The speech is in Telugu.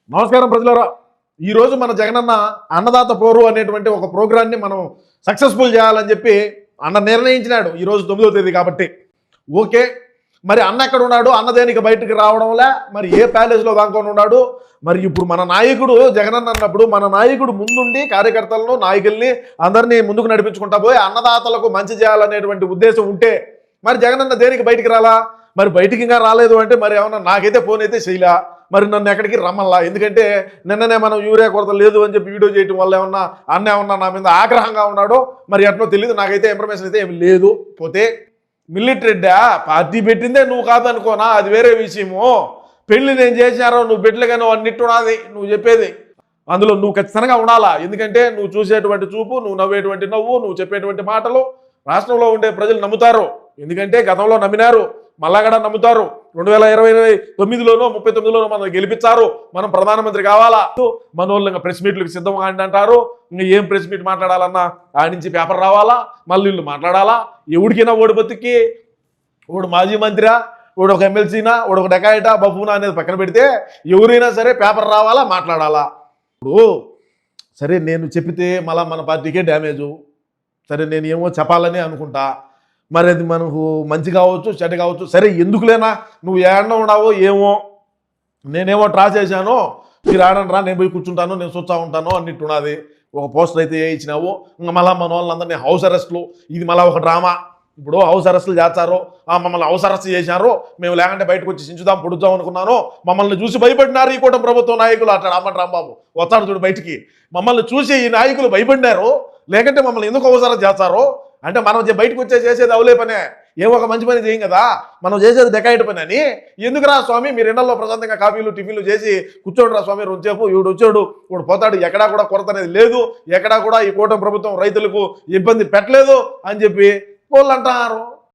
నమస్కారం ప్రజలారా. ఈరోజు మన జగనన్న అన్నదాత పోరు అనేటువంటి ఒక ప్రోగ్రాన్ని మనం సక్సెస్ఫుల్ చేయాలని చెప్పి అన్న నిర్ణయించినాడు. ఈరోజు 9వ తేదీ కాబట్టి ఓకే. మరి అన్న ఎక్కడ ఉన్నాడు? అన్న దేనికి బయటకు రావడంలే, మరి ఏ ప్యాలెస్లో దాక్కొని ఉన్నాడు? మరి ఇప్పుడు మన నాయకుడు జగనన్న అన్నప్పుడు మన నాయకుడు ముందుండి కార్యకర్తలను నాయకుల్ని అందరినీ ముందుకు నడిపించుకుంటా పోయి అన్నదాతలకు మంచి చేయాలనేటువంటి ఉద్దేశం ఉంటే మరి జగనన్న దేనికి బయటికి రాలా? మరి బయటికి ఇంకా రాలేదు అంటే మరి ఏమన్నా నాకైతే ఫోన్ అయితే చేయలే, మరి నన్ను ఎక్కడికి రమ్మల్లా. ఎందుకంటే నిన్ననే మనం యూరియా కొరత లేదు అని చెప్పి వీడియో చేయటం వల్ల ఏమన్నా నా మీద ఆగ్రహంగా ఉన్నాడో మరి ఎట్నో తెలియదు. నాకైతే ఇన్ఫర్మేషన్ అయితే ఏమి లేదు. పోతే మిలిటరీడ్డా పార్టీ పెట్టిందే నువ్వు కాదనుకోనా, అది వేరే విషయము. పెళ్లి నేను చేశారో నువ్వు పెట్టలేగానో అన్నిట్టున్నది నువ్వు చెప్పేది, అందులో నువ్వు ఖచ్చితంగా ఉండాలా. ఎందుకంటే నువ్వు చూసేటువంటి చూపు, నువ్వు నవ్వేటువంటి నవ్వు, నువ్వు చెప్పేటువంటి మాటలు రాష్ట్రంలో ఉండే ప్రజలు నమ్ముతారు. ఎందుకంటే గతంలో నమ్మినారు, మళ్ళా కూడా నమ్ముతారు. 2029లోనో 39లోనో మనం గెలిపించారు, మనం ప్రధానమంత్రి కావాలా. మన వాళ్ళు ఇంకా ప్రెస్ మీట్లకు సిద్ధంగా అంటారు. ఇంకా ఏం ప్రెస్ మీట్ మాట్లాడాలన్నా ఆడి నుంచి పేపర్ రావాలా, మళ్ళీ వీళ్ళు మాట్లాడాలా. ఎవడికైనా ఓడి బతికి ఓడు మాజీ మంత్రిరా, ఓడు ఒక ఎమ్మెల్సీనా, ఓడు ఒక డెకాయిటా బఫూనా అనేది పక్కన పెడితే ఎవరైనా సరే పేపర్ రావాలా, మాట్లాడాలా. ఇప్పుడు సరే నేను చెప్పితే మళ్ళీ మన పార్టీకే డ్యామేజు. సరే నేను ఏమో చెప్పాలని అనుకుంటా, మరి అది మనకు మంచి కావచ్చు చెడ్డ కావచ్చు. సరే ఎందుకులేనా, నువ్వు ఏడన్నా ఉన్నావో ఏమో, నేనేమో ట్రా చేశాను, మీరు ఆడండి రా, నేను పోయి కూర్చుంటాను, నేను చూస్తూ ఉంటాను అన్నిట్టున్నది. ఒక పోస్టర్ అయితే ఇచ్చినావు. ఇంకా మళ్ళీ మన వాళ్ళందరినీ హౌస్ అరెస్ట్లు, ఇది మళ్ళీ ఒక డ్రామా. ఇప్పుడు హౌస్ అరెస్టులు చేస్తారు, మమ్మల్ని హౌస్ అరెస్ట్ చేశారు, మేము లేకంటే బయటకు వచ్చి చించుదాం పొడుద్దాం అనుకున్నాను, మమ్మల్ని చూసి భయపడినారు ఈ కూటమి ప్రభుత్వం నాయకులు. అట్లా అమ్మటి రాంబాబు వస్తాడు చూడు బయటికి. మమ్మల్ని చూసి ఈ నాయకులు భయపడినారు, లేకంటే మమ్మల్ని ఎందుకు హౌస్ అరెస్ట్ చేస్తారు అంటే మనం బయటకు వచ్చే చేసేది అవలే పనే, ఏమో ఒక మంచి పని చేయం కదా, మనం చేసేది డెకాయిట్ పని అని. ఎందుకురా స్వామి మీరు ఎండల్లో ప్రశాంతంగా కాఫీలు టిఫిన్లు చేసి కూర్చోడు రా స్వామి, రోజుసేపు ఈవిడు వచ్చాడు ఇప్పుడు పోతాడు, ఎక్కడా కూడా కొరత అనేది లేదు, ఎక్కడా కూడా ఈ కూటమి ప్రభుత్వం రైతులకు ఇబ్బంది పెట్టలేదు అని చెప్పి వాళ్ళు అంటున్నారు.